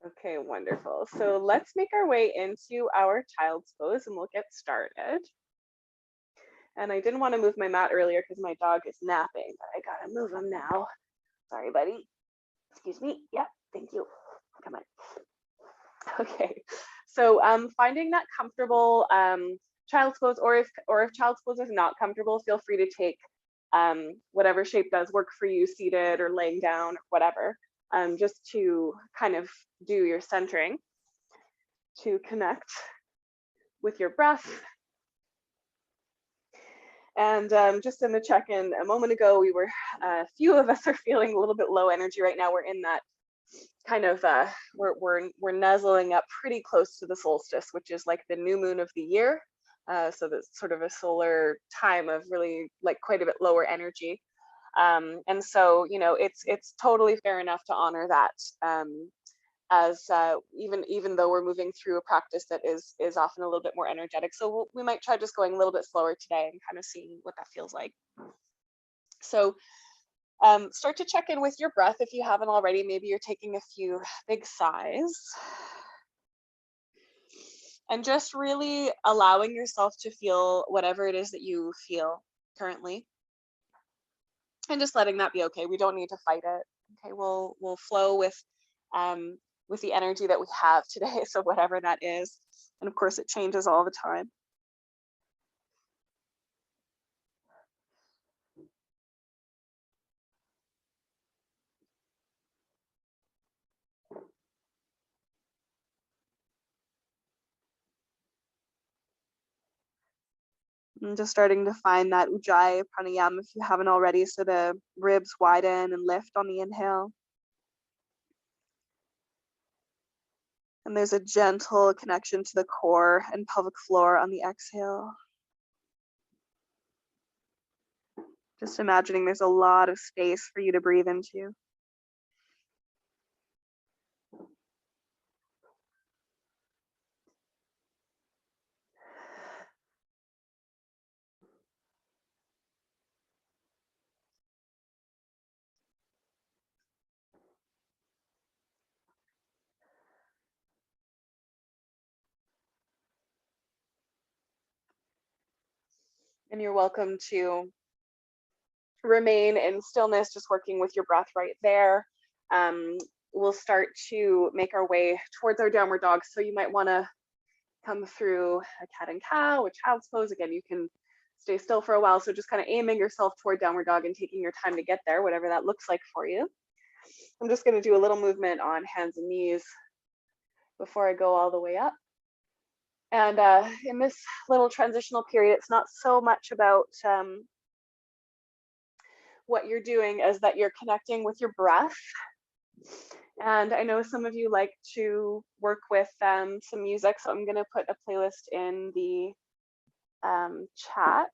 Okay, wonderful. So let's make our way into our child's pose and we'll get started. And I didn't want to move my mat earlier because my dog is napping, but I gotta move him now. Sorry, buddy. Excuse me. Yeah, thank you. Come on. Okay, so finding that comfortable child's pose, or if child's pose is not comfortable, feel free to take whatever shape does work for you, seated or laying down or whatever, just to kind of do your centering, to connect with your breath. And just in the check-in a moment ago, we were, a few of us are feeling a little bit low energy right now. We're in that kind of, we're nuzzling up pretty close to the solstice, which is like the new moon of the year. So that's sort of a solar time of really like quite a bit lower energy. And so, you know, it's totally fair enough to honor that, as even though we're moving through a practice that is often a little bit more energetic. So we might try just going a little bit slower today and kind of seeing what that feels like. So start to check in with your breath if you haven't already. Maybe you're taking a few big sighs. And just really allowing yourself to feel whatever it is that you feel currently. And just letting that be okay. We don't need to fight it. Okay, we'll flow with the energy that we have today. So whatever that is. And of course it changes all the time. And just starting to find that Ujjayi pranayama if you haven't already. So the ribs widen and lift on the inhale. And there's a gentle connection to the core and pelvic floor on the exhale. Just imagining there's a lot of space for you to breathe into. And you're welcome to remain in stillness, just working with your breath right there. We'll start to make our way towards our downward dog. So you might want to come through a cat and cow, a child's pose. Again, you can stay still for a while. So just kind of aiming yourself toward downward dog and taking your time to get there, whatever that looks like for you. I'm just going to do a little movement on hands and knees before I go all the way up. And in this little transitional period, it's not so much about what you're doing as that you're connecting with your breath. And I know some of you like to work with some music, so I'm going to put a playlist in the chat.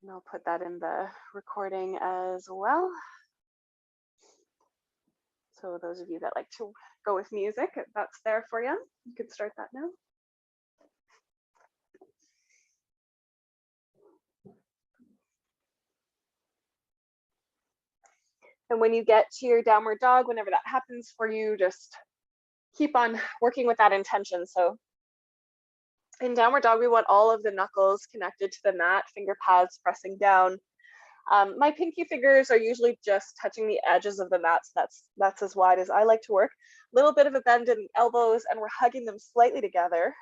And I'll put that in the recording as well. So those of you that like to go with music, that's there for you. You could start that now. And when you get to your downward dog, whenever that happens for you, just keep on working with that intention. So in downward dog, we want all of the knuckles connected to the mat, finger pads pressing down. My pinky fingers are usually just touching the edges of the mat, so that's as wide as I like to work. A little bit of a bend in the elbows, and we're hugging them slightly together.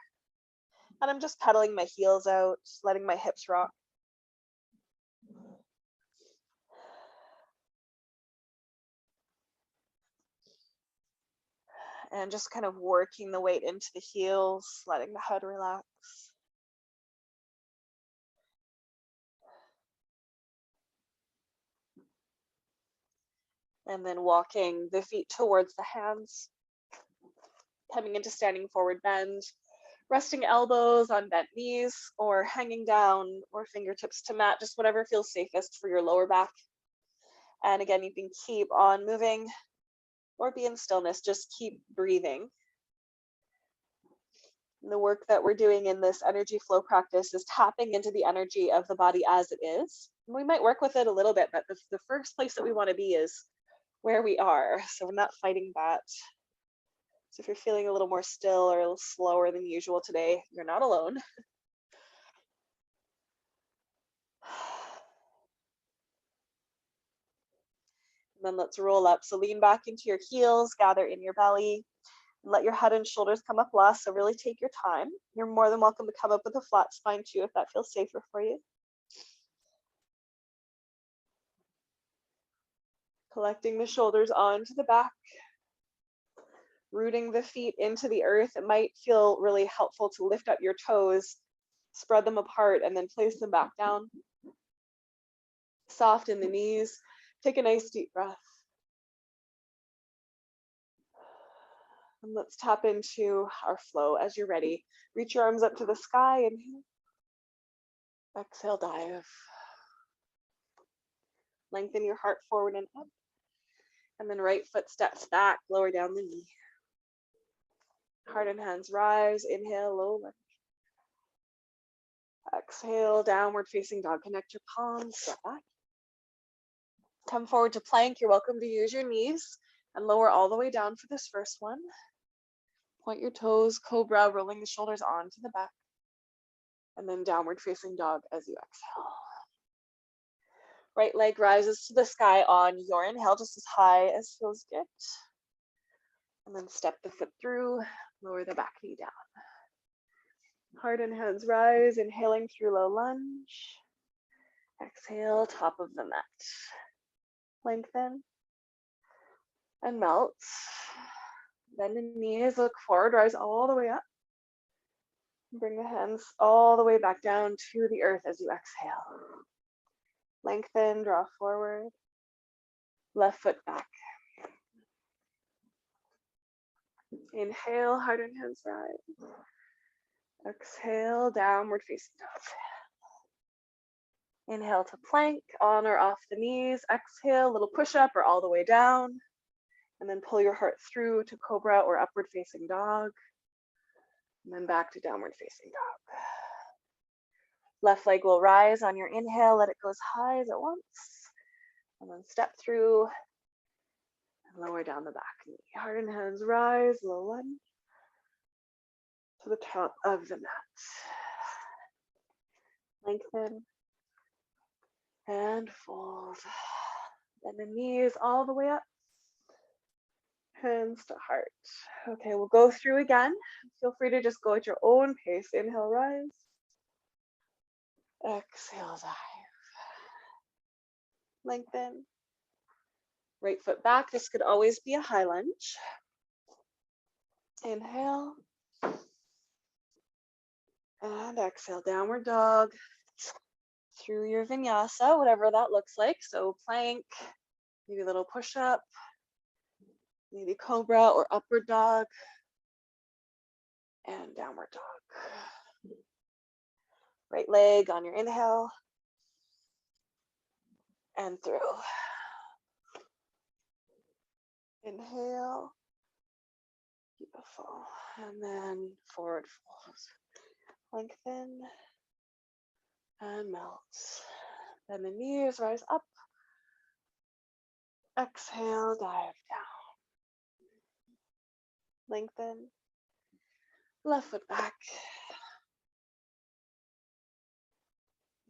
And I'm just pedaling my heels out, letting my hips rock. And just kind of working the weight into the heels, letting the head relax. And then walking the feet towards the hands, coming into standing forward bend, resting elbows on bent knees or hanging down or fingertips to mat, just whatever feels safest for your lower back. And again, you can keep on moving or be in stillness, just keep breathing. And the work that we're doing in this energy flow practice is tapping into the energy of the body as it is. And we might work with it a little bit, but the first place that we want to be is where we are. So we're not fighting that. So if you're feeling a little more still or a little slower than usual today, you're not alone. And then let's roll up. So lean back into your heels, gather in your belly, and let your head and shoulders come up less. So really take your time. You're more than welcome to come up with a flat spine too, if that feels safer for you. Collecting the shoulders onto the back, rooting the feet into the earth. It might feel really helpful to lift up your toes, spread them apart, and then place them back down. Soften the knees. Take a nice deep breath. And let's tap into our flow as you're ready. Reach your arms up to the sky. Inhale. Exhale, dive. Lengthen your heart forward and up. And then right foot steps back, lower down the knee. Heart and hands rise. Inhale, low lunge. Exhale, downward facing dog. Connect your palms, step back. Come forward to plank. You're welcome to use your knees and lower all the way down for this first one. Point your toes, cobra, rolling the shoulders onto the back. And then downward facing dog as you exhale. Right leg rises to the sky on your inhale, just as high as feels good. And then step the foot through, lower the back knee down. Heart and hands rise, inhaling through low lunge. Exhale, top of the mat. Lengthen and melt. Bend the knees, look forward, rise all the way up. Bring the hands all the way back down to the earth as you exhale. Lengthen, draw forward. Left foot back. Inhale, heart and hands rise. Exhale, downward facing dog. Inhale to plank, on or off the knees. Exhale, little push up or all the way down. And then pull your heart through to cobra or upward facing dog. And then back to downward facing dog. Left leg will rise on your inhale, let it go as high as it wants. And then step through and lower down the back knee. Heart and hands rise, low lunge to the top of the mat. Lengthen and fold. Bend the knees all the way up. Hands to heart. Okay, we'll go through again. Feel free to just go at your own pace. Inhale, rise. Exhale, dive. Lengthen. Right foot back. This could always be a high lunge. Inhale. And exhale, downward dog. Through your vinyasa, whatever that looks like. So plank, maybe a little push up, maybe cobra or upward dog, and downward dog. Right leg on your inhale, and through. Inhale, beautiful, and then forward fold. Lengthen and melt. Then the knees rise up. Exhale, dive down. Lengthen. Left foot back.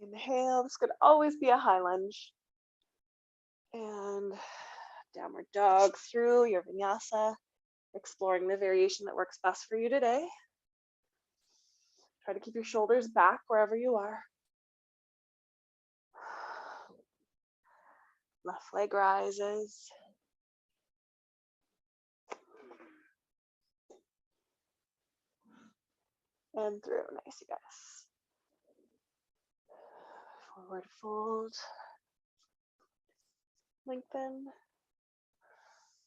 Inhale. This could always be a high lunge. And downward dog through your vinyasa, exploring the variation that works best for you today. Try to keep your shoulders back wherever you are. Left leg rises. And through. Nice, you guys. Forward fold. Lengthen.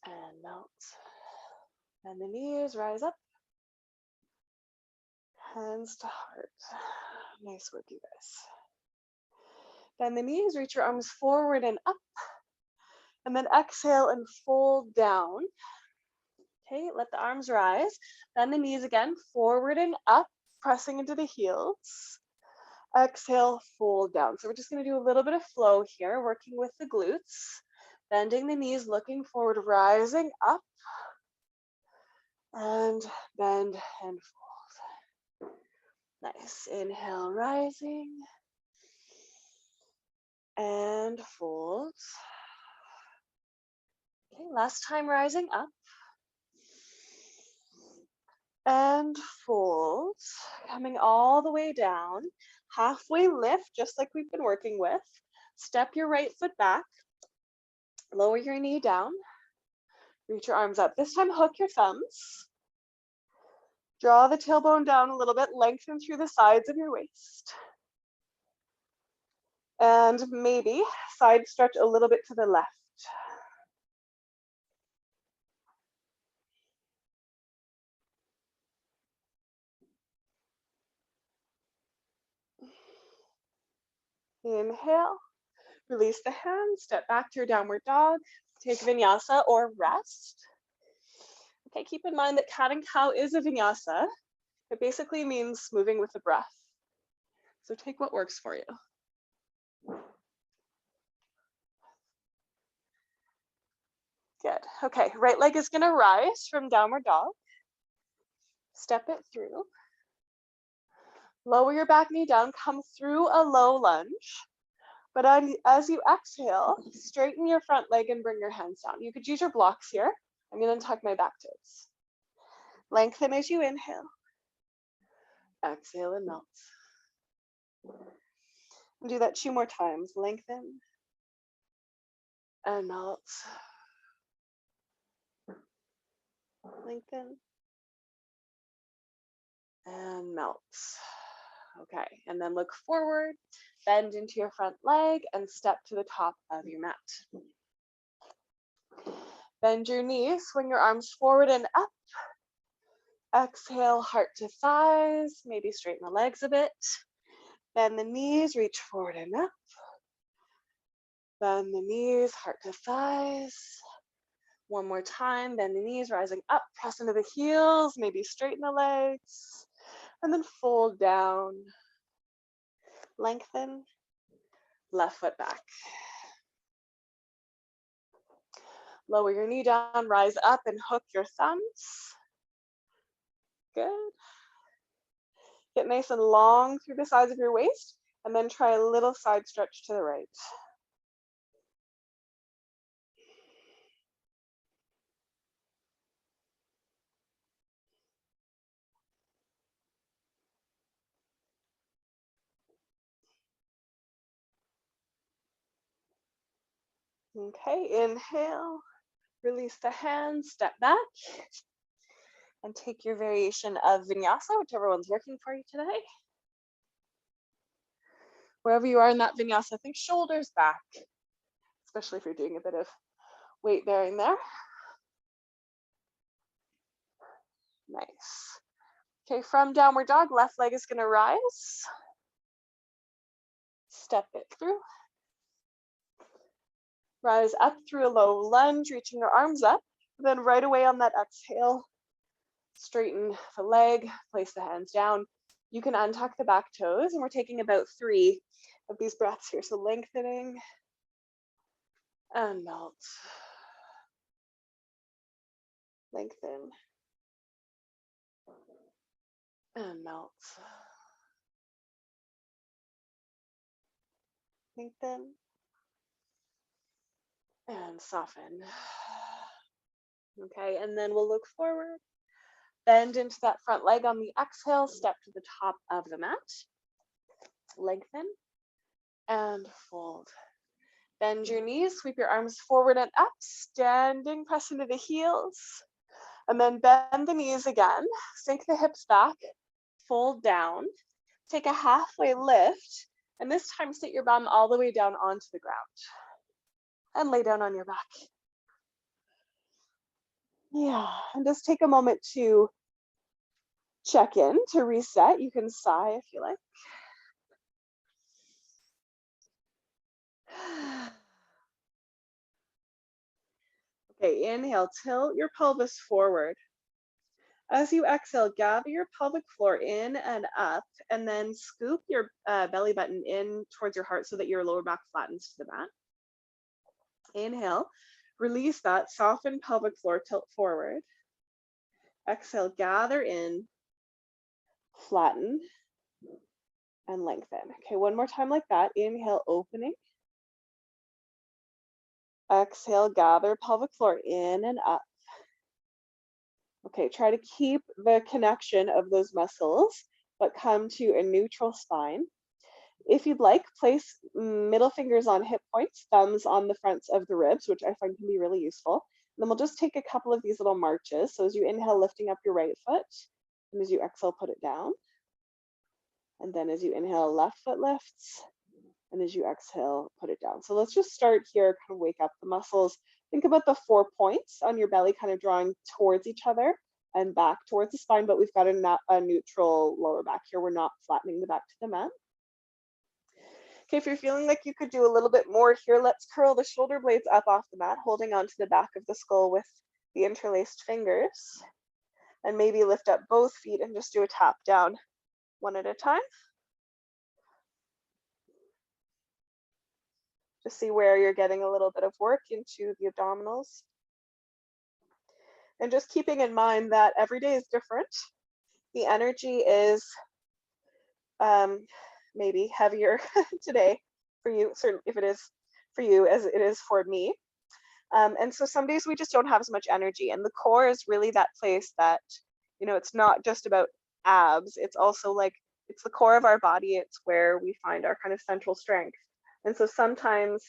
And melt. And the knees rise up. Hands to heart. Nice work, you guys. Bend the knees, reach your arms forward and up. And then exhale and fold down. Okay, let the arms rise. Bend the knees again, forward and up, pressing into the heels. Exhale, fold down. So we're just going to do a little bit of flow here, working with the glutes. Bending the knees, looking forward, rising up, and bend and fold. Nice. Inhale, rising, and fold. Okay, last time, rising up, and fold, coming all the way down, halfway lift, just like we've been working with. Step your right foot back, lower your knee down, reach your arms up. This time, hook your thumbs. Draw the tailbone down a little bit, lengthen through the sides of your waist. And maybe side stretch a little bit to the left. Inhale, release the hands, step back to your downward dog, take vinyasa or rest. Okay, keep in mind that cat and cow is a vinyasa. It basically means moving with the breath. So take what works for you. Good. Okay, right leg is going to rise from downward dog. Step it through. Lower your back knee down, come through a low lunge. But as you exhale, straighten your front leg and bring your hands down. You could use your blocks here. I'm going to tuck my back toes. Lengthen as you inhale. Exhale and melt. Do that 2 more times. Lengthen and melt. Lengthen and melt. Okay, and then look forward, bend into your front leg and step to the top of your mat. Bend your knees, swing your arms forward and up. Exhale, heart to thighs, maybe straighten the legs a bit. Bend the knees, reach forward and up. Bend the knees, heart to thighs. One more time, bend the knees, rising up, press into the heels, maybe straighten the legs. And then fold down, lengthen, left foot back. Lower your knee down, rise up and hook your thumbs. Good. Get nice and long through the sides of your waist, and then try a little side stretch to the right. Okay, inhale, release the hands, step back, and take your variation of vinyasa, whichever one's working for you today. Wherever you are in that vinyasa, think shoulders back, especially if you're doing a bit of weight bearing there. Nice. Okay, from downward dog, left leg is gonna rise. Step it through. Rise up through a low lunge, reaching your arms up. Then right away on that exhale, straighten the leg, place the hands down. You can untuck the back toes, and we're taking about 3 of these breaths here. So lengthening and melt. Lengthen and melt. Lengthen and soften. Okay, and then we'll look forward. Bend into that front leg on the exhale, step to the top of the mat. Lengthen and fold. Bend your knees, sweep your arms forward and up, standing, press into the heels. And then bend the knees again, sink the hips back, fold down, take a halfway lift, and this time sit your bum all the way down onto the ground. And lay down on your back. Yeah, and just take a moment to check in, to reset. You can sigh if you like. Okay, inhale, tilt your pelvis forward. As you exhale, gather your pelvic floor in and up, and then scoop your belly button in towards your heart so that your lower back flattens to the mat. Inhale, release that, soften pelvic floor, tilt forward. Exhale, gather in, flatten, and lengthen. Okay, one more time like that. Inhale, opening. Exhale, gather pelvic floor in and up. Okay, try to keep the connection of those muscles, but come to a neutral spine. If you'd like, place middle fingers on hip points, thumbs on the fronts of the ribs, which I find can be really useful. And then we'll just take a couple of these little marches. So as you inhale, lifting up your right foot, and as you exhale, put it down. And then as you inhale, left foot lifts, and as you exhale, put it down. So let's just start here, kind of wake up the muscles. Think about the 4 points on your belly kind of drawing towards each other and back towards the spine, but we've got a neutral lower back here. We're not flattening the back to the mat. Okay, if you're feeling like you could do a little bit more here, let's curl the shoulder blades up off the mat, holding onto the back of the skull with the interlaced fingers. And maybe lift up both feet and just do a tap down one at a time. Just see where you're getting a little bit of work into the abdominals. And just keeping in mind that every day is different. The energy is maybe heavier today for you, certainly if it is for you as it is for me. And so some days we just don't have as much energy. And the core is really that place that, you know, it's not just about abs. It's also like, it's the core of our body. It's where we find our kind of central strength. And so sometimes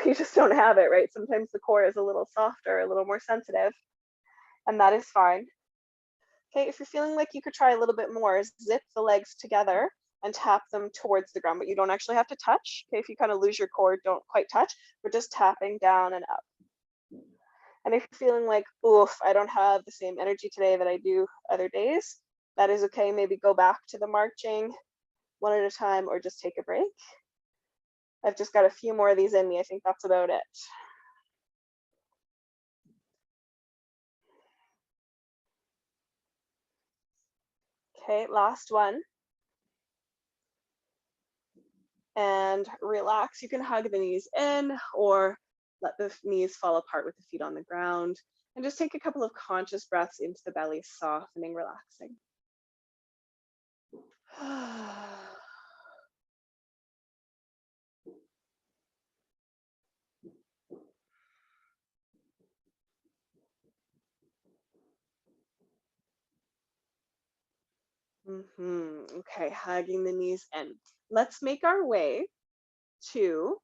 we just don't have it, right? Sometimes the core is a little softer, a little more sensitive, and that is fine. Okay, if you're feeling like you could try a little bit more, zip the legs together and tap them towards the ground, but you don't actually have to touch. Okay, if you kind of lose your core, don't quite touch. We're just tapping down and up. And if you're feeling like, oof, I don't have the same energy today that I do other days, that is okay. Maybe go back to the marching one at a time or just take a break. I've just got a few more of these in me. I think that's about it. Okay, last one. And relax. You can hug the knees in or let the knees fall apart with the feet on the ground. And just take a couple of conscious breaths into the belly, softening, relaxing. Okay, hugging the knees in. Let's make our way to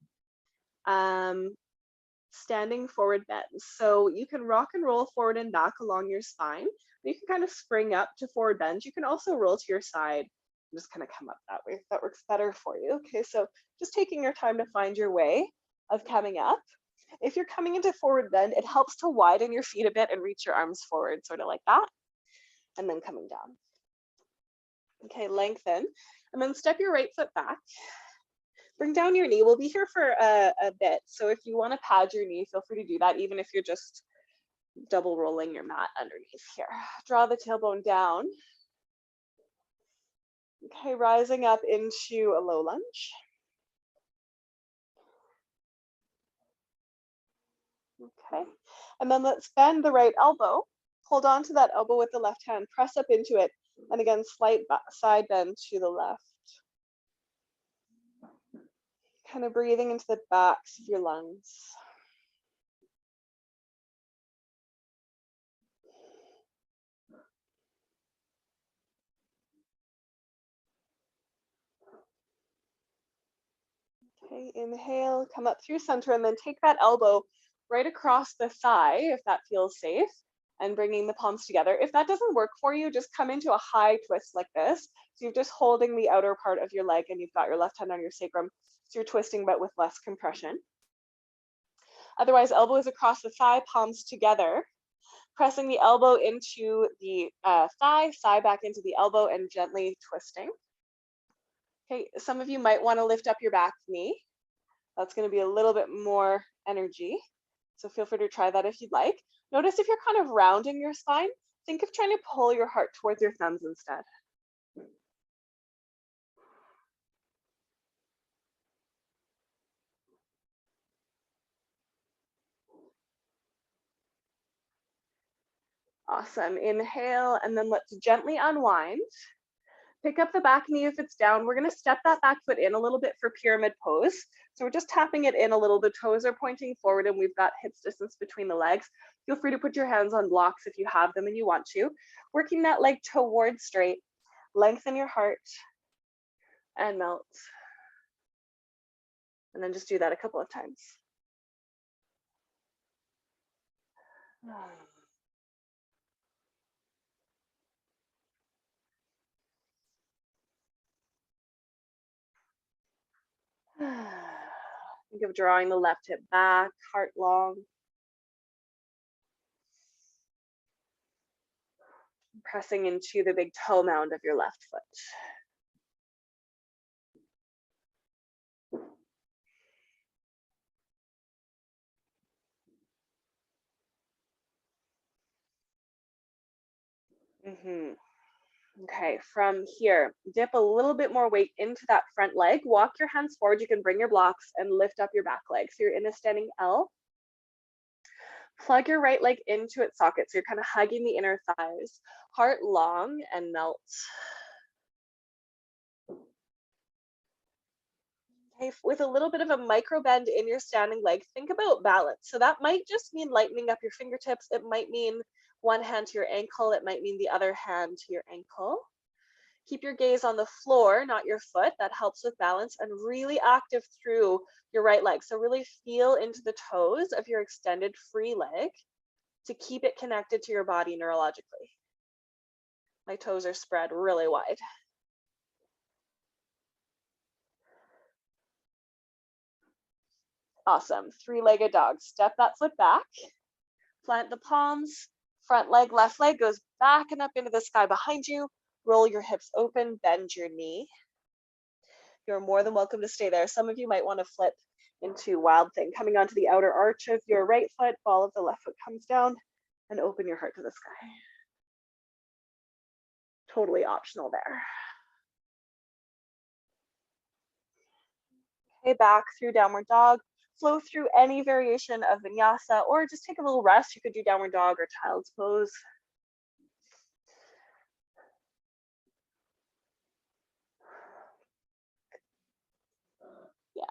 standing forward bends. So you can rock and roll forward and back along your spine. You can kind of spring up to forward bends. You can also roll to your side and just kind of come up that way if that works better for you. Okay, so just taking your time to find your way of coming up. If you're coming into forward bend, it helps to widen your feet a bit and reach your arms forward, sort of like that, and then coming down. Okay, lengthen, and then step your right foot back. Bring down your knee. We'll be here for a bit, so if you want to pad your knee, feel free to do that, even if you're just double rolling your mat underneath here. Draw the tailbone down. Okay, rising up into a low lunge. Okay, and then let's bend the right elbow. Hold on to that elbow with the left hand. Press up into it. And again, slight side bend to the left. Kind of breathing into the backs of your lungs. Okay, inhale, come up through center, and then take that elbow right across the thigh if that feels safe, and bringing the palms together. If that doesn't work for you, just come into a high twist like this. So you're just holding the outer part of your leg and you've got your left hand on your sacrum. So you're twisting, but with less compression. Otherwise, elbows across the thigh, palms together. Pressing the elbow into the thigh back into the elbow, and gently twisting. Okay, some of you might want to lift up your back knee. That's going to be a little bit more energy. So feel free to try that if you'd like. Notice if you're kind of rounding your spine, think of trying to pull your heart towards your thumbs instead. Awesome. Inhale, and then let's gently unwind. Pick up the back knee if it's down. We're going to step that back foot in a little bit for pyramid pose. So we're just tapping it in a little. The toes are pointing forward and we've got hips distance between the legs. Feel free to put your hands on blocks if you have them and you want to. Working that leg towards straight. Lengthen your heart and melt. And then just do that a couple of times. Think of drawing the left hip back, heart long. Pressing into the big toe mound of your left foot. Okay, from here, dip a little bit more weight into that front leg. Walk your hands forward. You can bring your blocks and lift up your back leg. So you're in a standing L. Plug your right leg into its socket. So you're kind of hugging the inner thighs. Heart long and melt. Okay, with a little bit of a micro bend in your standing leg, think about balance. So that might just mean lightening up your fingertips. It might mean one hand to your ankle. It might mean the other hand to your ankle. Keep your gaze on the floor, not your foot. That helps with balance, and really active through your right leg. So really feel into the toes of your extended free leg to keep it connected to your body neurologically. My toes are spread really wide. Awesome. Three-legged dog. Step that foot back. Plant the palms. Front leg, left leg goes back and up into the sky behind you. Roll your hips open, bend your knee. You're more than welcome to stay there. Some of you might want to flip into wild thing, coming onto the outer arch of your right foot, ball of the left foot comes down, and open your heart to the sky. Totally optional there. Okay, back through downward dog. Flow through any variation of vinyasa, or just take a little rest. You could do downward dog or child's pose. Yeah.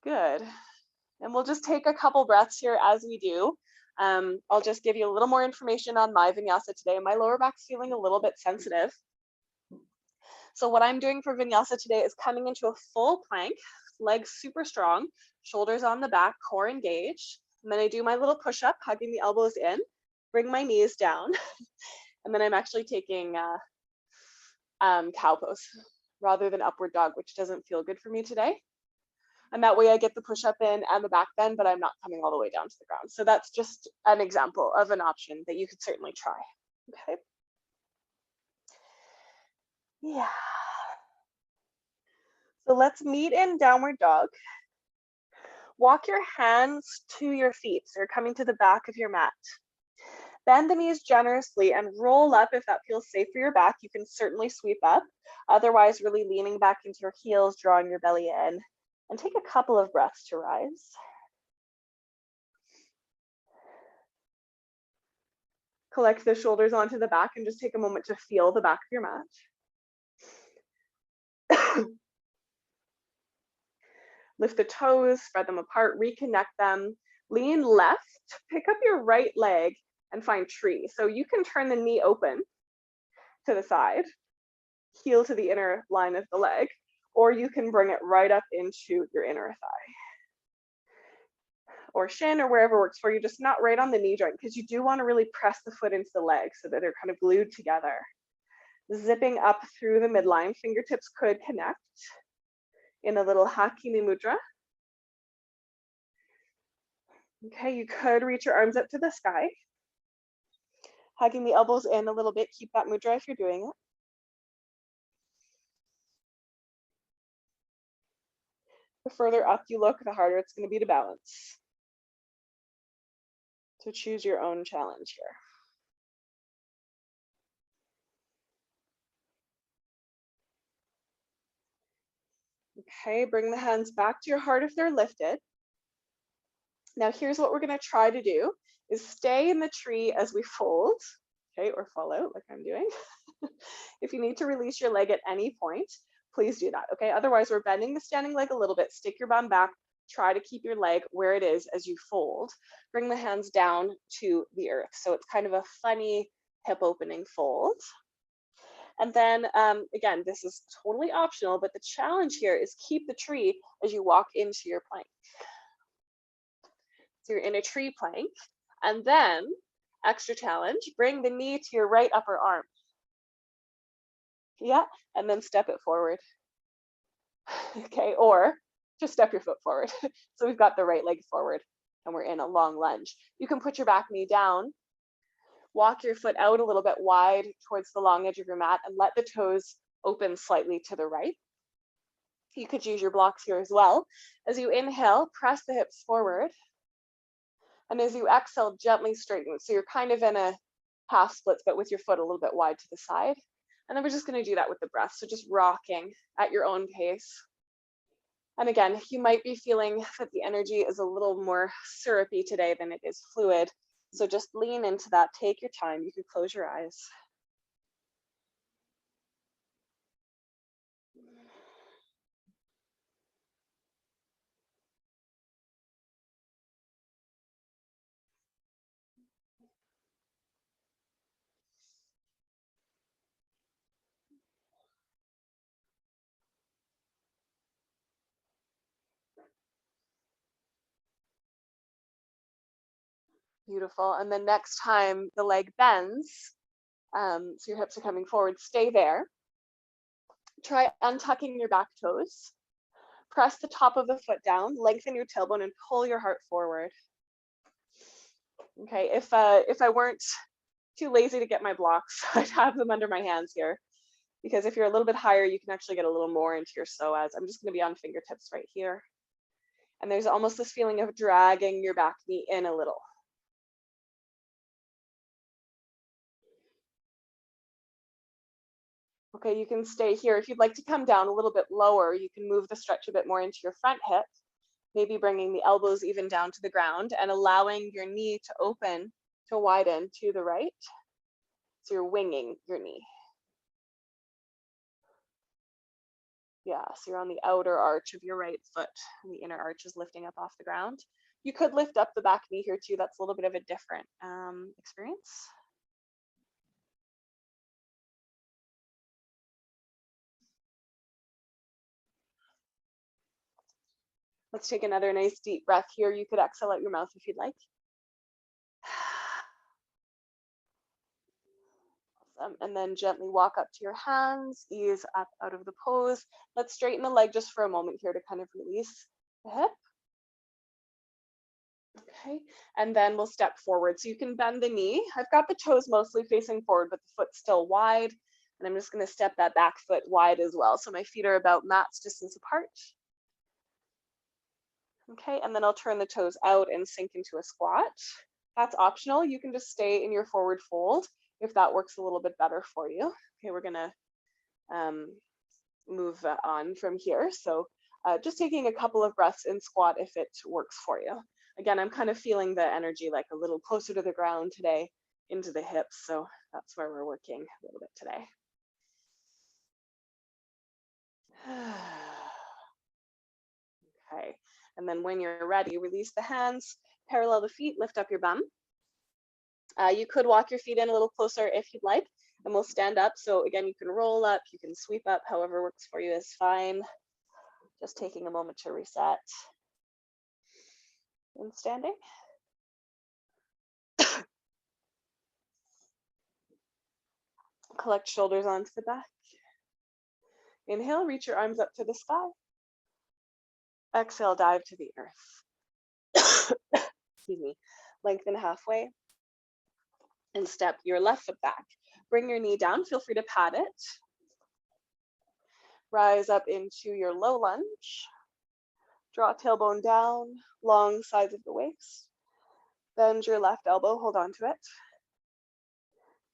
Good. And we'll just take a couple breaths here as we do. I'll just give you a little more information on my vinyasa today. My lower back's feeling a little bit sensitive. So what I'm doing for vinyasa today is coming into a full plank, legs super strong, shoulders on the back, core engaged. And then I do my little push-up, hugging the elbows in, bring my knees down. And then I'm actually taking cow pose rather than upward dog, which doesn't feel good for me today. And that way I get the push-up in and the back bend, but I'm not coming all the way down to the ground. So that's just an example of an option that you could certainly try. Okay. Yeah. So let's meet in downward dog. Walk your hands to your feet. So you're coming to the back of your mat. Bend the knees generously and roll up if that feels safe for your back. You can certainly sweep up. Otherwise, really leaning back into your heels, drawing your belly in. And take a couple of breaths to rise. Collect the shoulders onto the back and just take a moment to feel the back of your mat. Lift the toes, spread them apart, reconnect them. Lean left, pick up your right leg and find tree. So you can turn the knee open to the side, heel to the inner line of the leg, or you can bring it right up into your inner thigh or shin or wherever works for you, just not right on the knee joint, because you do want to really press the foot into the leg so that they're kind of glued together. Zipping up through the midline, fingertips could connect in a little Hakini Mudra. Okay, you could reach your arms up to the sky. Hugging the elbows in a little bit, keep that mudra if you're doing it. The further up you look, the harder it's going to be to balance. So choose your own challenge here. Okay, bring the hands back to your heart if they're lifted. Now here's what we're going to try to do is stay in the tree as we fold, okay, or fall out like I'm doing. If you need to release your leg at any point, please do that, okay? Otherwise, we're bending the standing leg a little bit. Stick your bum back. Try to keep your leg where it is as you fold. Bring the hands down to the earth. So it's kind of a funny hip opening fold. And then again, this is totally optional, but the challenge here is keep the tree as you walk into your plank. So you're in a tree plank. And then, extra challenge, bring the knee to your right upper arm. Yeah, and then step it forward. Okay, or just step your foot forward. So we've got the right leg forward and we're in a long lunge. You can put your back knee down, walk your foot out a little bit wide towards the long edge of your mat and let the toes open slightly to the right. You could use your blocks here as well. As you inhale, press the hips forward. And as you exhale, gently straighten. So you're kind of in a half splits, but with your foot a little bit wide to the side. And then we're just going to do that with the breath. So just rocking at your own pace. And again, you might be feeling that the energy is a little more syrupy today than it is fluid. So just lean into that. Take your time. You could close your eyes. Beautiful. And then next time the leg bends, so your hips are coming forward, stay there. Try untucking your back toes. Press the top of the foot down, lengthen your tailbone and pull your heart forward. Okay, if I weren't too lazy to get my blocks, I'd have them under my hands here. Because if you're a little bit higher, you can actually get a little more into your psoas. I'm just going to be on fingertips right here. And there's almost this feeling of dragging your back knee in a little. Okay, you can stay here. If you'd like to come down a little bit lower, you can move the stretch a bit more into your front hip, maybe bringing the elbows even down to the ground and allowing your knee to open, to widen to the right. So you're winging your knee. Yeah, so you're on the outer arch of your right foot and the inner arch is lifting up off the ground. You could lift up the back knee here too. That's a little bit of a different experience. Let's take another nice deep breath here. You could exhale out your mouth if you'd like. Awesome. And then gently walk up to your hands, ease up out of the pose. Let's straighten the leg just for a moment here to kind of release the hip. Okay, and then we'll step forward. So you can bend the knee. I've got the toes mostly facing forward, but the foot's still wide. And I'm just going to step that back foot wide as well. So my feet are about mat's distance apart. Okay, and then I'll turn the toes out and sink into a squat. That's optional. You can just stay in your forward fold if that works a little bit better for you. Okay, we're going to move on from here. So just taking a couple of breaths in squat if it works for you. Again, I'm kind of feeling the energy like a little closer to the ground today, into the hips. So that's where we're working a little bit today. Okay, and then when you're ready, release the hands, parallel the feet, lift up your bum. You could walk your feet in a little closer if you'd like, and we'll stand up. So again, you can roll up, you can sweep up, however works for you is fine. Just taking a moment to reset. And standing. Collect shoulders onto the back. Inhale, reach your arms up to the sky. Exhale, dive to the earth. Excuse me. Lengthen halfway and step your left foot back. Bring your knee down. Feel free to pat it. Rise up into your low lunge. Draw tailbone down, long sides of the waist. Bend your left elbow, hold on to it.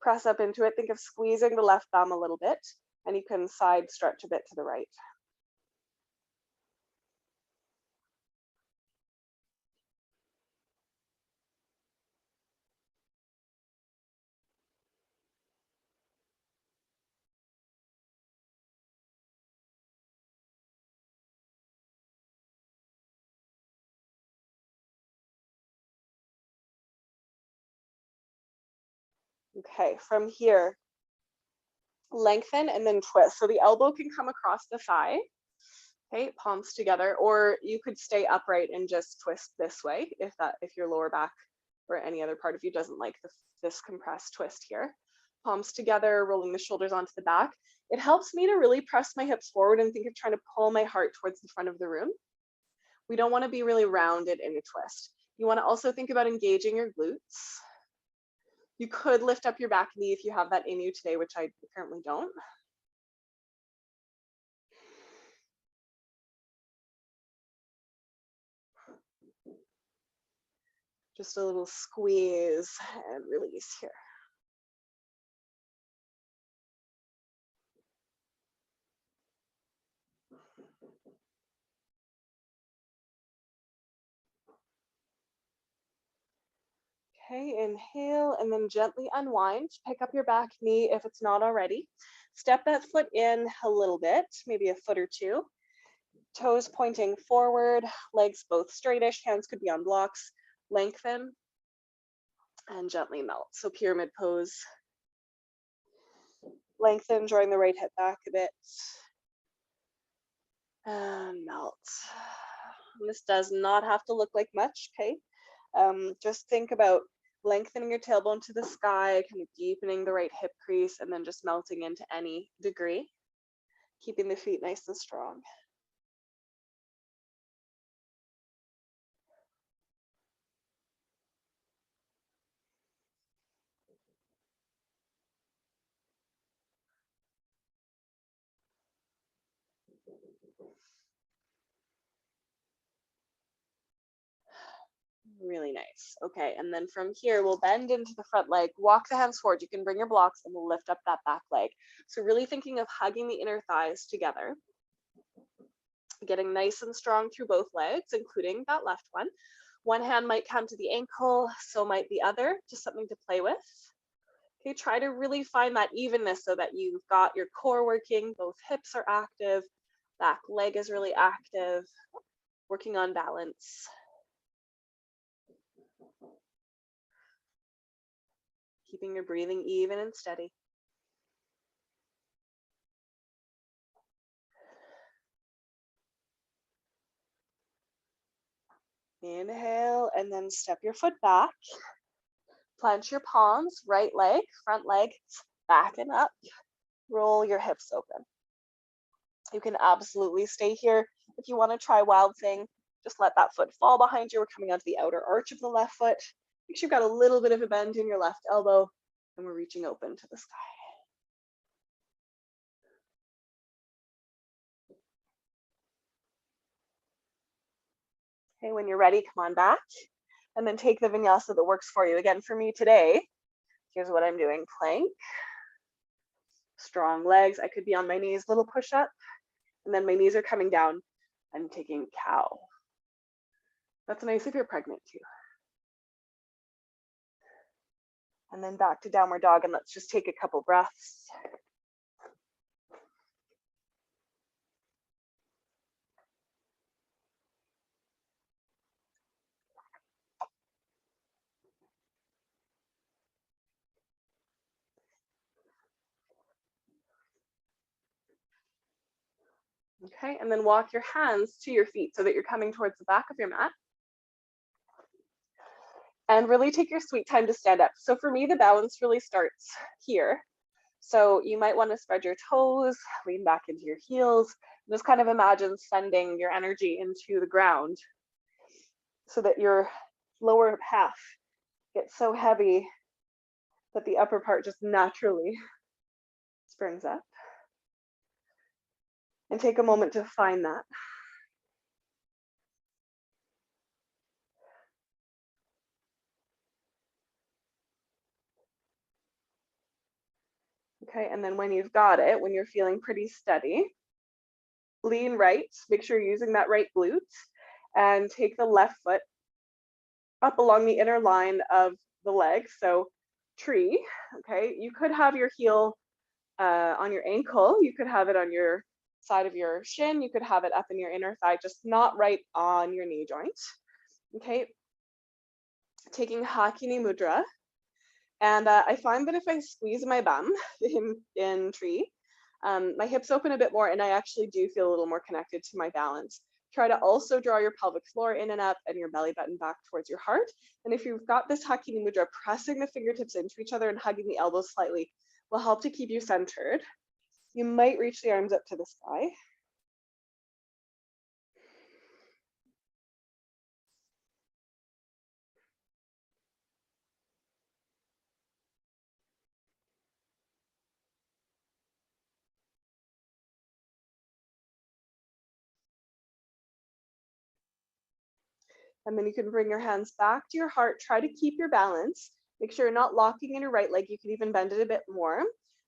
Press up into it. Think of squeezing the left thumb a little bit, and you can side stretch a bit to the right. Okay, from here, lengthen and then twist. So the elbow can come across the thigh. Okay, palms together, or you could stay upright and just twist this way if your lower back or any other part of you doesn't like this compressed twist here. Palms together, rolling the shoulders onto the back. It helps me to really press my hips forward and think of trying to pull my heart towards the front of the room. We don't want to be really rounded in a twist. You want to also think about engaging your glutes. You could lift up your back knee if you have that in you today, which I currently don't. Just a little squeeze and release here. Okay, inhale and then gently unwind. Pick up your back knee if it's not already. Step that foot in a little bit, maybe a foot or two. Toes pointing forward, legs both straightish, hands could be on blocks. Lengthen and gently melt. So pyramid pose. Lengthen, drawing the right hip back a bit. And melt. This does not have to look like much, okay? Just think about lengthening your tailbone to the sky, kind of deepening the right hip crease, and then just melting into any degree, keeping the feet nice and strong. Really nice. Okay, and then from here, we'll bend into the front leg, walk the hands forward. You can bring your blocks and we'll lift up that back leg. So really thinking of hugging the inner thighs together, getting nice and strong through both legs, including that left one. One hand might come to the ankle, so might the other, just something to play with. Okay, try to really find that evenness so that you've got your core working, both hips are active, back leg is really active, working on balance. Keeping your breathing even and steady. Inhale, and then step your foot back. Plant your palms, right leg, front leg, back and up. Roll your hips open. You can absolutely stay here. If you want to try wild thing, just let that foot fall behind you. We're coming onto the outer arch of the left foot. Make sure you've got a little bit of a bend in your left elbow, and we're reaching open to the sky. Okay, when you're ready, come on back, and then take the vinyasa that works for you. Again, for me today, here's what I'm doing. Plank, strong legs. I could be on my knees, little push up, and then my knees are coming down. I'm taking cow. That's nice if you're pregnant too. And then back to downward dog, and let's just take a couple breaths. Okay, and then walk your hands to your feet so that you're coming towards the back of your mat. And really take your sweet time to stand up. So for me, the balance really starts here. So you might want to spread your toes, lean back into your heels, just kind of imagine sending your energy into the ground so that your lower half gets so heavy that the upper part just naturally springs up. And take a moment to find that. Okay, and then when you've got it, when you're feeling pretty steady, lean right, make sure you're using that right glute, and take the left foot up along the inner line of the leg, so tree, okay? You could have your heel on your ankle, you could have it on your side of your shin, you could have it up in your inner thigh, just not right on your knee joint, okay? Taking Hakini Mudra, And I find that if I squeeze my bum in tree, my hips open a bit more and I actually do feel a little more connected to my balance. Try to also draw your pelvic floor in and up and your belly button back towards your heart. And if you've got this Hakini Mudra, pressing the fingertips into each other and hugging the elbows slightly will help to keep you centered. You might reach the arms up to the sky. And then you can bring your hands back to your heart. Try to keep your balance. Make sure you're not locking in your right leg. You can even bend it a bit more.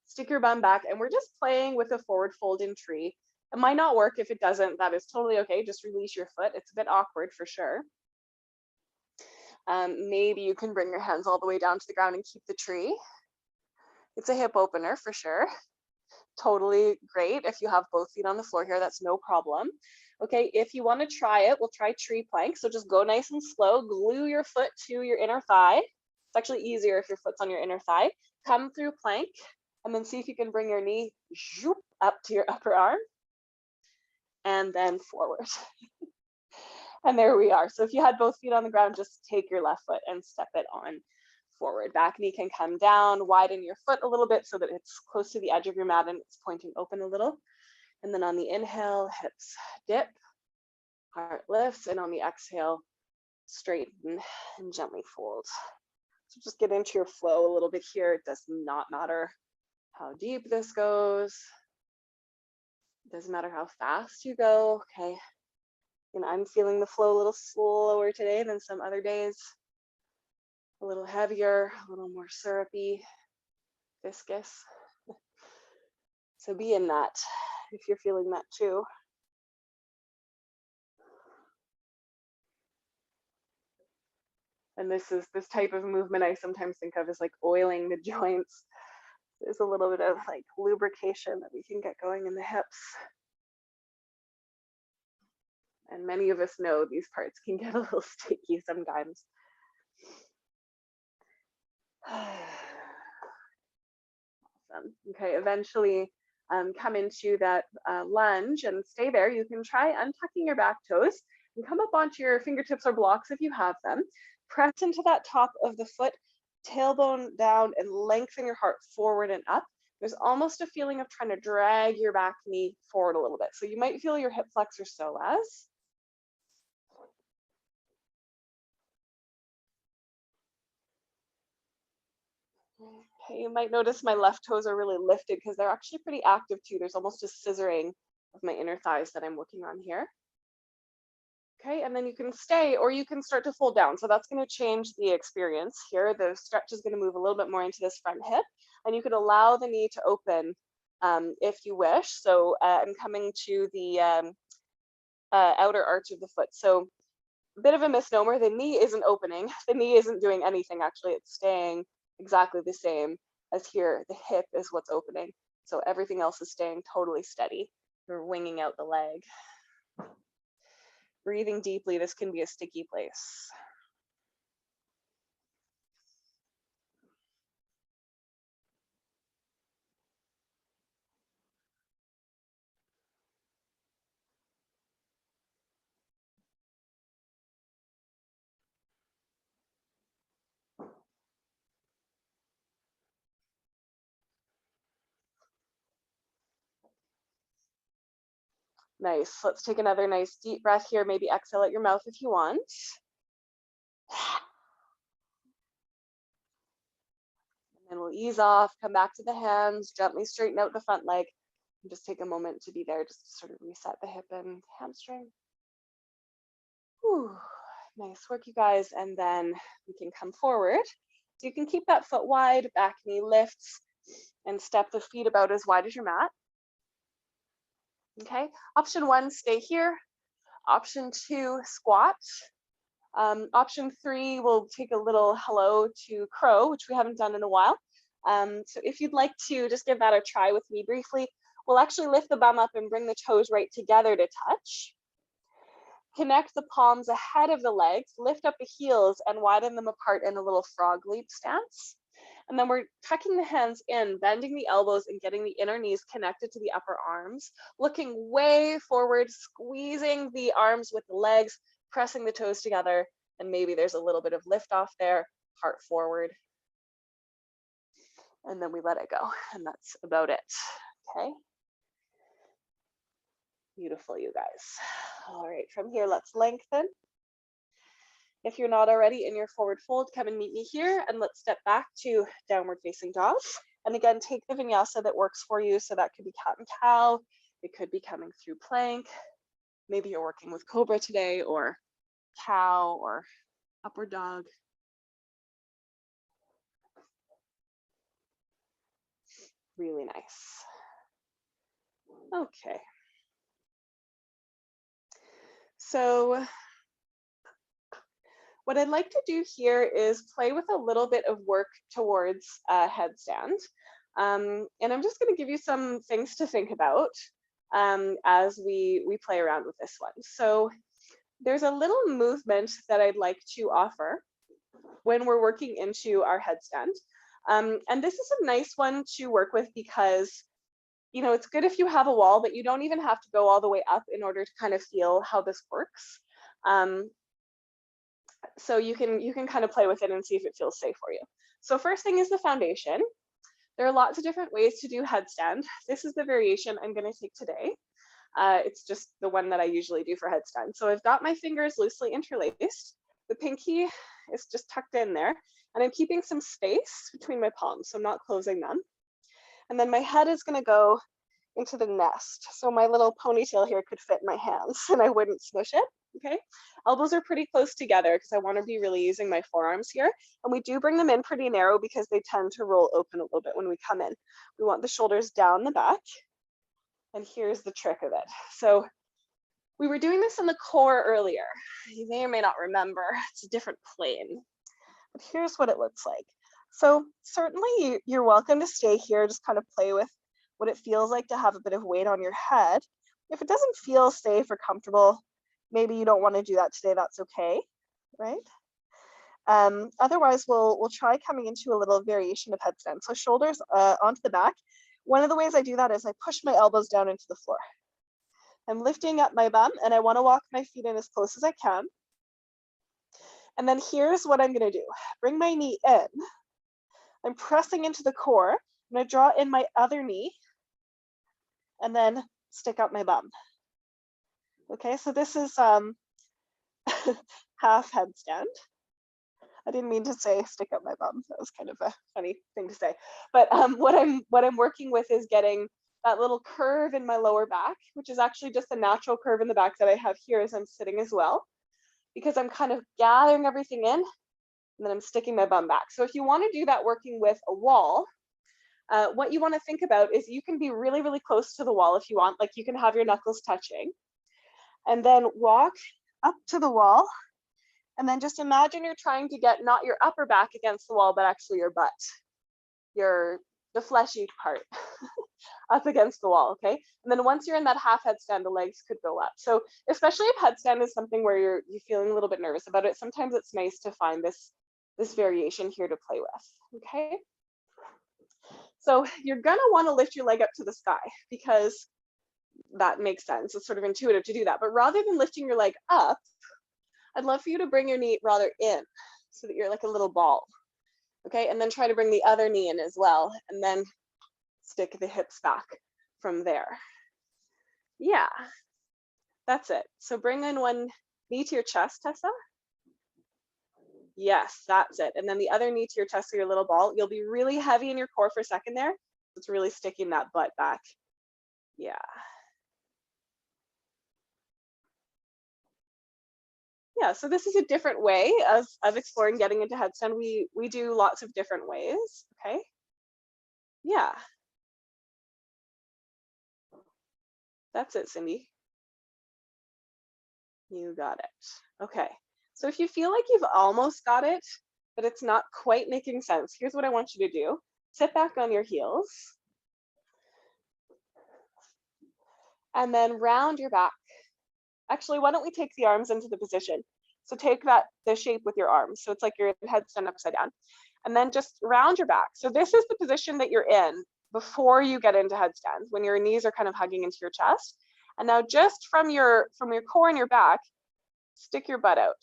Stick your bum back. And we're just playing with a forward fold in tree. It might not work. If it doesn't, that is totally okay. Just release your foot. It's a bit awkward for sure. Maybe you can bring your hands all the way down to the ground and keep the tree. It's a hip opener for sure. Totally great. If you have both feet on the floor here, that's no problem. Okay, if you want to try it, we'll try tree plank. So just go nice and slow, glue your foot to your inner thigh. It's actually easier if your foot's on your inner thigh. Come through plank and then see if you can bring your knee up to your upper arm and then forward. And there we are. So if you had both feet on the ground, just take your left foot and step it on forward. Back knee can come down, widen your foot a little bit so that it's close to the edge of your mat and it's pointing open a little. And then on the inhale, hips dip, heart lifts, and on the exhale, straighten and gently fold. So just get into your flow a little bit here. It does not matter how deep this goes. It doesn't matter how fast you go. Okay. And I'm feeling the flow a little slower today than some other days. A little heavier, a little more syrupy, viscous. So be in that if you're feeling that too. And this type of movement I sometimes think of as like oiling the joints. There's a little bit of like lubrication that we can get going in the hips. And many of us know these parts can get a little sticky sometimes. Awesome. Okay, eventually come into that lunge and stay there. You can try untucking your back toes and come up onto your fingertips or blocks if you have them. Press into that top of the foot, tailbone down, and lengthen your heart forward and up. There's almost a feeling of trying to drag your back knee forward a little bit. So you might feel your hip flexor psoas. Okay, you might notice my left toes are really lifted because they're actually pretty active too. There's almost a scissoring of my inner thighs that I'm working on here. Okay, and then you can stay or you can start to fold down. So that's going to change the experience here. The stretch is going to move a little bit more into this front hip, and you could allow the knee to open if you wish. So I'm coming to the outer arch of the foot. So a bit of a misnomer, the knee isn't opening. The knee isn't doing anything actually. It's staying exactly the same as here. The hip is what's opening. So everything else is staying totally steady. You're winging out the leg. Breathing deeply, this can be a sticky place. Nice. Let's take another nice deep breath here. Maybe exhale at your mouth if you want. And then we'll ease off, come back to the hands, gently straighten out the front leg, and just take a moment to be there, just to sort of reset the hip and hamstring. Whew. Nice work, you guys. And then we can come forward. So you can keep that foot wide, back knee lifts, and step the feet about as wide as your mat. Okay, option 1, stay here. Option 2, squat. Option 3, we'll take a little hello to crow, which we haven't done in a while. So if you'd like to just give that a try with me briefly, we'll actually lift the bum up and bring the toes right together to touch. Connect the palms ahead of the legs, lift up the heels and widen them apart in a little frog leap stance. And then we're tucking the hands in, bending the elbows and getting the inner knees connected to the upper arms, looking way forward, squeezing the arms with the legs, pressing the toes together. And maybe there's a little bit of lift off there, heart forward. And then we let it go. And that's about it. Okay. Beautiful, you guys. All right, from here, let's lengthen. If you're not already in your forward fold, come and meet me here, and let's step back to downward facing dog. And again, take the vinyasa that works for you. So that could be cat and cow. It could be coming through plank. Maybe you're working with cobra today, or cow, or upward dog. Really nice. Okay. So what I'd like to do here is play with a little bit of work towards headstand. And I'm just going to give you some things to think about as we play around with this one. So there's a little movement that I'd like to offer when we're working into our headstand. And this is a nice one to work with because, you know, it's good if you have a wall, but you don't even have to go all the way up in order to kind of feel how this works. So you can kind of play with it and see if it feels safe for you. So first thing is the foundation. There are lots of different ways to do headstand. This is the variation I'm going to take today. It's just the one that I usually do for headstand. So I've got my fingers loosely interlaced. The pinky is just tucked in there, and I'm keeping some space between my palms, so I'm not closing them. And then my head is going to go into the nest. So my little ponytail here could fit my hands and I wouldn't smush it. Okay, elbows are pretty close together because I want to be really using my forearms here. And we do bring them in pretty narrow because they tend to roll open a little bit when we come in. We want the shoulders down the back. And here's the trick of it. So we were doing this in the core earlier. You may or may not remember, it's a different plane. But here's what it looks like. So certainly you're welcome to stay here, just kind of play with what it feels like to have a bit of weight on your head. If it doesn't feel safe or comfortable, maybe you don't want to do that today, that's okay, right? Otherwise, we'll try coming into a little variation of headstand. So shoulders onto the back. One of the ways I do that is I push my elbows down into the floor. I'm lifting up my bum and I want to walk my feet in as close as I can. And then here's what I'm going to do. Bring my knee in. I'm pressing into the core. I'm going to draw in my other knee and then stick up my bum. Okay, so this is half headstand. I didn't mean to say stick up my bum. That was kind of a funny thing to say. But what I'm working with is getting that little curve in my lower back, which is actually just a natural curve in the back that I have here as I'm sitting as well, because I'm kind of gathering everything in and then I'm sticking my bum back. So if you want to do that working with a wall, what you want to think about is you can be really, really close to the wall if you want, like you can have your knuckles touching, and then walk up to the wall. And then just imagine you're trying to get not your upper back against the wall, but actually your butt, the fleshy part up against the wall, okay? And then once you're in that half headstand, the legs could go up. So especially if headstand is something where you're feeling a little bit nervous about it, sometimes it's nice to find this variation here to play with, okay? So you're gonna wanna lift your leg up to the sky because that makes sense. It's sort of intuitive to do that. But rather than lifting your leg up, I'd love for you to bring your knee rather in so that you're like a little ball. Okay, and then try to bring the other knee in as well, and then stick the hips back from there. Yeah, that's it. So bring in one knee to your chest, Tessa. Yes, that's it. And then the other knee to your chest or your little ball. You'll be really heavy in your core for a second there. It's really sticking that butt back. Yeah. Yeah, so this is a different way of exploring getting into headstand. We do lots of different ways, okay? Yeah. That's it, Cindy. You got it. Okay, so if you feel like you've almost got it, but it's not quite making sense, here's what I want you to do. Sit back on your heels. And then round your back. Actually, why don't we take the arms into the position? So take the shape with your arms. So it's like your headstand upside down. And then just round your back. So this is the position that you're in before you get into headstand, when your knees are kind of hugging into your chest. And now just from your core and your back, stick your butt out.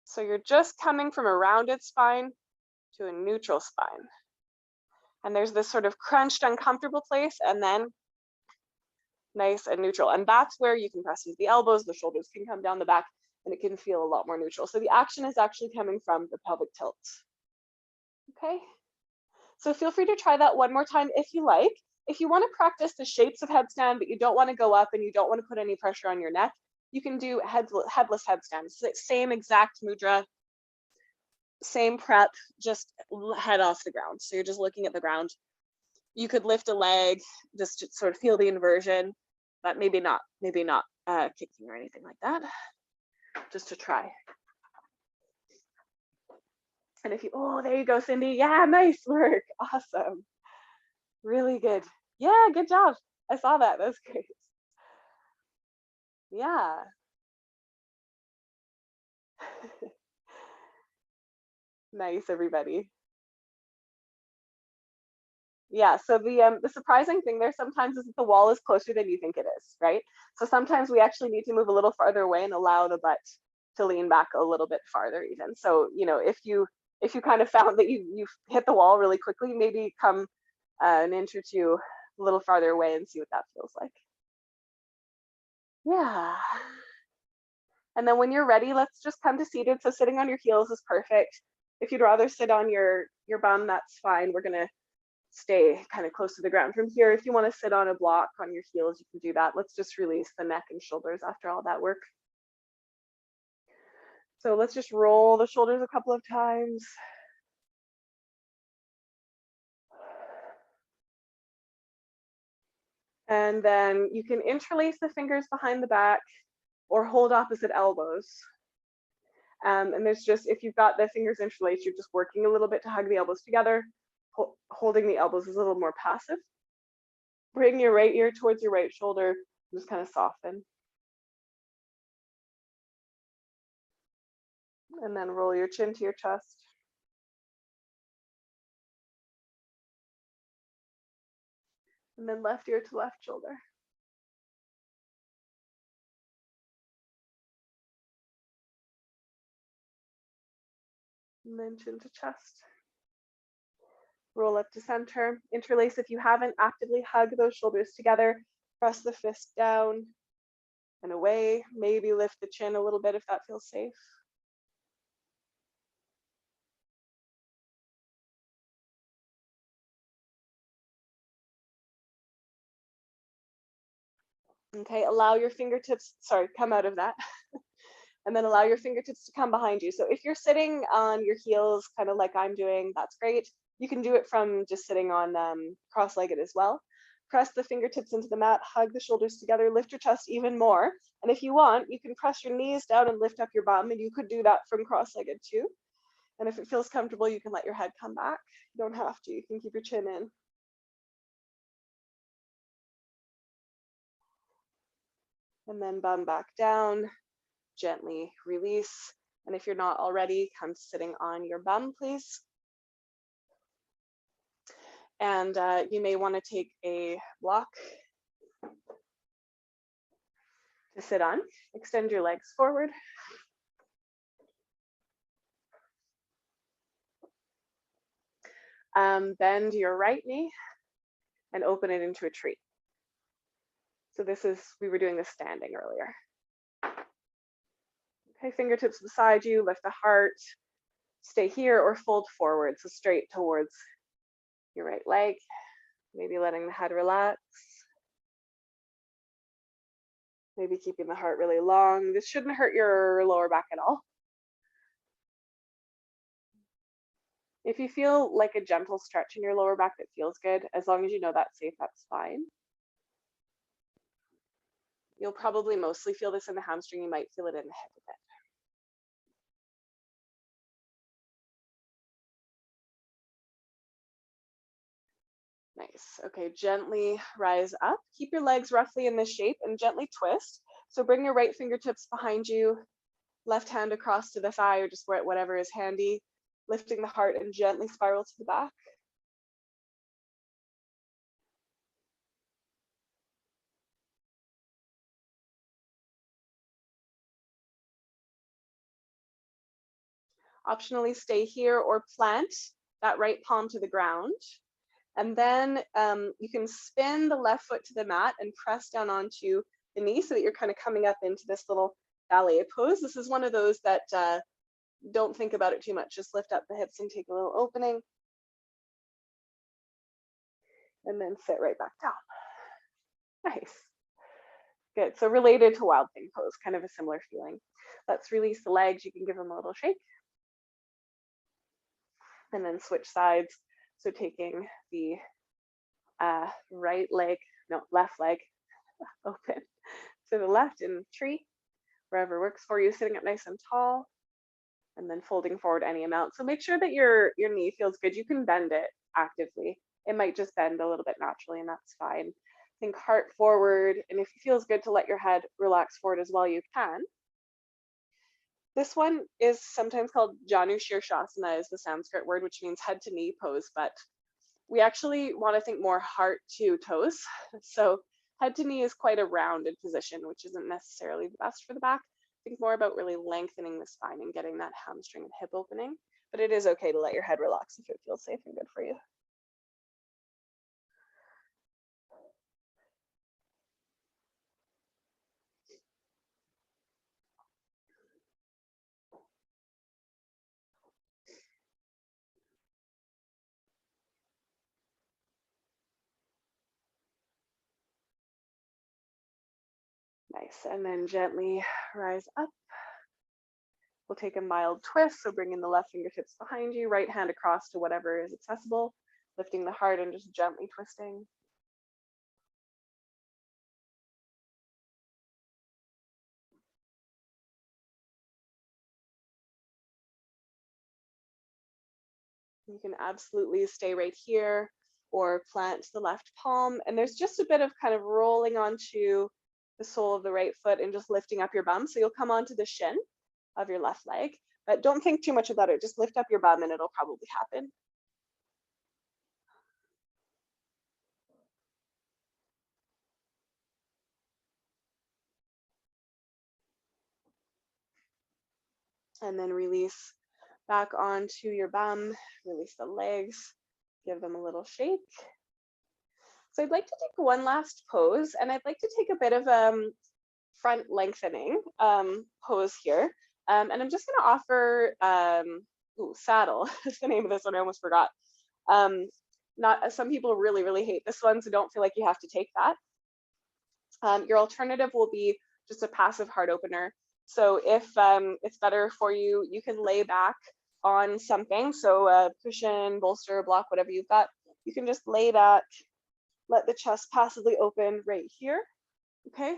So you're just coming from a rounded spine to a neutral spine. And there's this sort of crunched, uncomfortable place, and then nice and neutral. And that's where you can press into the elbows, the shoulders can come down the back, and it can feel a lot more neutral. So the action is actually coming from the pelvic tilt. Okay, so feel free to try that one more time if you like. If you want to practice the shapes of headstand, but you don't want to go up and you don't want to put any pressure on your neck, you can do headless headstand. Same exact mudra, same prep, just head off the ground. So you're just looking at the ground. You could lift a leg just to sort of feel the inversion, but maybe not kicking or anything like that, just to try. And if you, oh, there you go, Cindy. Yeah, nice work. Awesome. Really good. Yeah, good job. I saw that. That was great. Yeah. Nice, everybody. Yeah, so the surprising thing there sometimes is that the wall is closer than you think it is, right? So sometimes we actually need to move a little farther away and allow the butt to lean back a little bit farther even. So, you know, if you kind of found that you've hit the wall really quickly, maybe come an inch or two a little farther away and see what that feels like. Yeah. And then when you're ready, let's just come to seated. So sitting on your heels is perfect. If you'd rather sit on your bum, that's fine. We're gonna stay kind of close to the ground from here. If you want to sit on a block on your heels, you can do that. Let's just release the neck and shoulders after all that work. So let's just roll the shoulders a couple of times. And then you can interlace the fingers behind the back or hold opposite elbows. And there's just, if you've got the fingers interlaced, you're just working a little bit to hug the elbows together. Holding the elbows is a little more passive. Bring your right ear towards your right shoulder, just kind of soften. And then roll your chin to your chest. And then left ear to left shoulder. And then chin to chest. Roll up to center. Interlace if you haven't. Actively hug those shoulders together. Press the fist down and away. Maybe lift the chin a little bit if that feels safe. Okay, allow your fingertips, sorry, come out of that. And then allow your fingertips to come behind you. So if you're sitting on your heels, kind of like I'm doing, that's great. You can do it from just sitting on cross-legged as well. Press the fingertips into the mat, hug the shoulders together, lift your chest even more. And if you want, you can press your knees down and lift up your bum, and you could do that from cross-legged too. And if it feels comfortable, you can let your head come back. You don't have to, you can keep your chin in. And then bum back down, gently release. And if you're not already, come sitting on your bum, please. And you may want to take a block to sit on. Extend your legs forward. Bend your right knee and open it into a tree. So this is, we were doing this standing earlier. Okay, fingertips beside you, lift the heart, stay here or fold forward, so straight towards your right leg, maybe letting the head relax. Maybe keeping the heart really long. This shouldn't hurt your lower back at all. If you feel like a gentle stretch in your lower back that feels good, as long as you know that's safe, that's fine. You'll probably mostly feel this in the hamstring. You might feel it in the hip a bit. Nice. Okay, gently rise up. Keep your legs roughly in this shape and gently twist. So bring your right fingertips behind you, left hand across to the thigh or just whatever is handy, lifting the heart and gently spiral to the back. Optionally stay here or plant that right palm to the ground. And then you can spin the left foot to the mat and press down onto the knee so that you're kind of coming up into this little ballet pose. This is one of those that don't think about it too much. Just lift up the hips and take a little opening. And then sit right back down. Nice. Good. So related to wild thing pose, kind of a similar feeling. Let's release the legs. You can give them a little shake. And then switch sides. So taking the left leg open to the left in tree, wherever works for you, sitting up nice and tall, and then folding forward any amount. So make sure that your knee feels good. You can bend it actively. It might just bend a little bit naturally, and that's fine. Think heart forward, and if it feels good to let your head relax forward as well, you can. This one is sometimes called Janu Shirshasana, is the Sanskrit word, which means head to knee pose, but we actually want to think more heart to toes. So head to knee is quite a rounded position, which isn't necessarily the best for the back. Think more about really lengthening the spine and getting that hamstring and hip opening, but it is okay to let your head relax if it feels safe and good for you. Nice, and then gently rise up. We'll take a mild twist, so bringing the left fingertips behind you, right hand across to whatever is accessible, lifting the heart and just gently twisting. You can absolutely stay right here or plant the left palm. And there's just a bit of kind of rolling onto the sole of the right foot and just lifting up your bum. So you'll come onto the shin of your left leg, but don't think too much about it. Just lift up your bum and it'll probably happen. And then release back onto your bum, release the legs, give them a little shake. So I'd like to take one last pose, and I'd like to take a bit of front lengthening pose here. And I'm just going to offer saddle is the name of this one. I almost forgot. Some people really hate this one, so don't feel like you have to take that. Your alternative will be just a passive heart opener. So if it's better for you, you can lay back on something. So a cushion, bolster, block, whatever you've got. You can just lay back, let the chest passively open right here. Okay,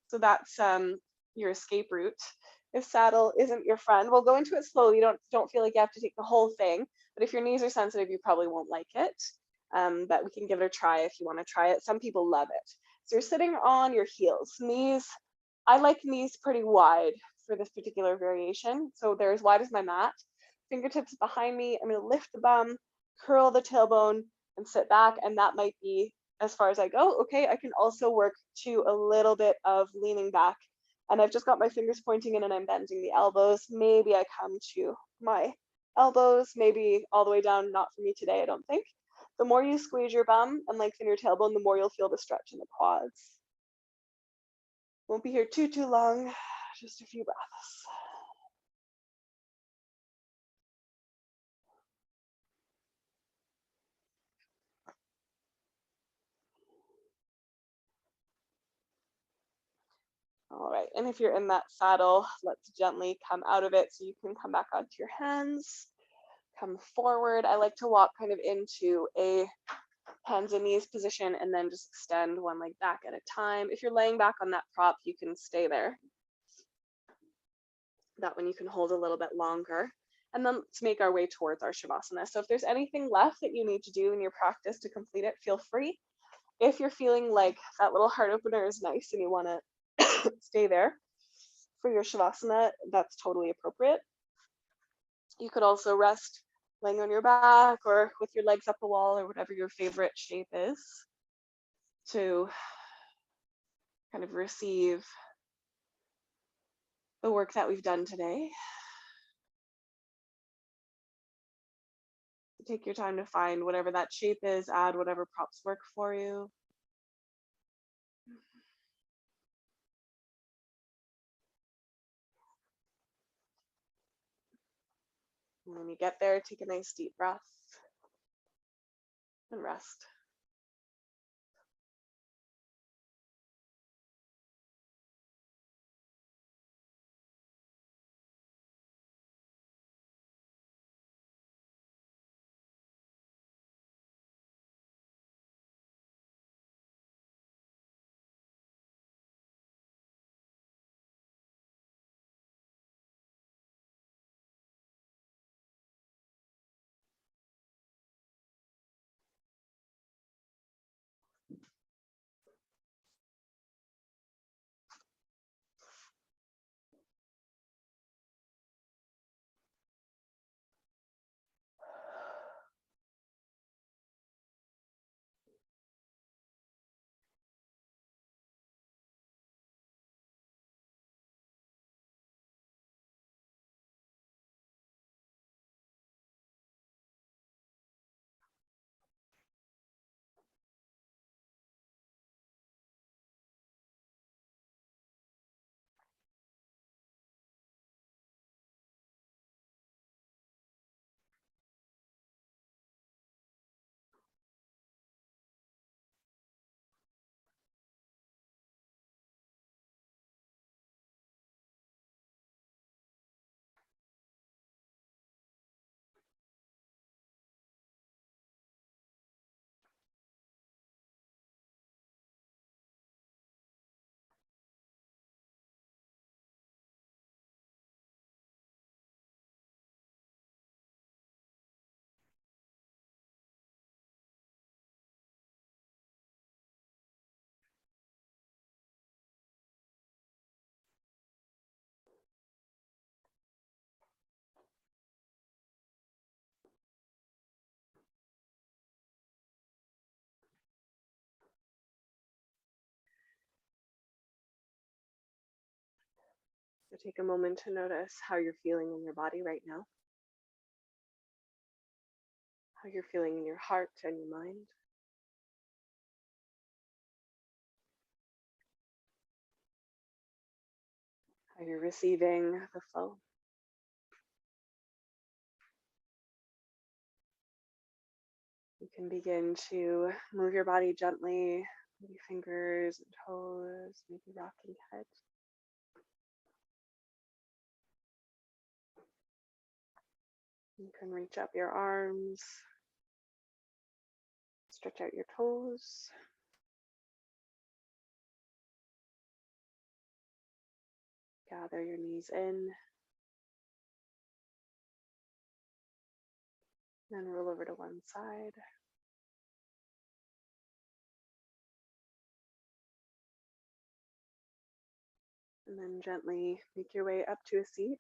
so that's your escape route. If saddle isn't your friend, we'll go into it slowly. Don't feel like you have to take the whole thing, but if your knees are sensitive, you probably won't like it. But we can give it a try if you want to try it. Some people love it. So you're sitting on your heels. Knees, I like knees pretty wide for this particular variation. So they're as wide as my mat. Fingertips behind me. I'm going to lift the bum, curl the tailbone, and sit back. And that might be as far as I go. Okay, I can also work to a little bit of leaning back. And I've just got my fingers pointing in and I'm bending the elbows. Maybe I come to my elbows, maybe all the way down. Not for me today, I don't think. The more you squeeze your bum and lengthen your tailbone, the more you'll feel the stretch in the quads. Won't be here too long, just a few breaths. All right, and if you're in that saddle, let's gently come out of it so you can come back onto your hands. Come forward. I like to walk kind of into a hands and knees position and then just extend one leg back at a time. If you're laying back on that prop, you can stay there. That one you can hold a little bit longer. And then let's make our way towards our Shavasana. So if there's anything left that you need to do in your practice to complete it, feel free. If you're feeling like that little heart opener is nice and you want to stay there for your Shavasana. That's totally appropriate. You could also rest laying on your back or with your legs up the wall or whatever your favorite shape is to kind of receive the work that we've done today. Take your time to find whatever that shape is, add whatever props work for you. And when you get there, take a nice deep breath and rest. So take a moment to notice how you're feeling in your body right now, how you're feeling in your heart and your mind. How you're receiving the flow. You can begin to move your body gently, maybe fingers and toes, maybe rocking head. You can reach up your arms, stretch out your toes. Gather your knees in. Then roll over to one side. And then gently make your way up to a seat.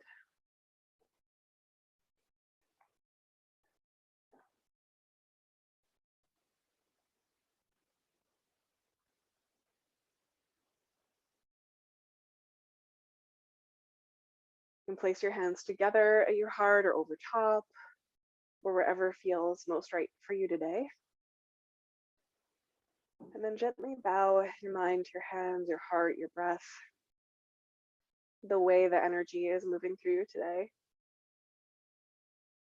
You can place your hands together at your heart or over top, or wherever feels most right for you today. And then gently bow your mind, your hands, your heart, your breath, the way the energy is moving through you today.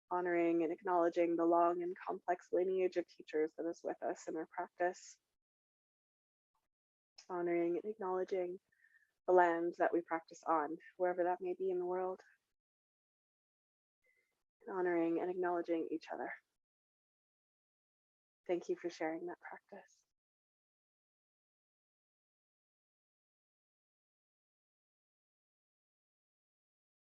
Honoring and acknowledging the long and complex lineage of teachers that is with us in our practice. Honoring and acknowledging the land that we practice on, wherever that may be in the world. Honoring and acknowledging each other. Thank you for sharing that practice.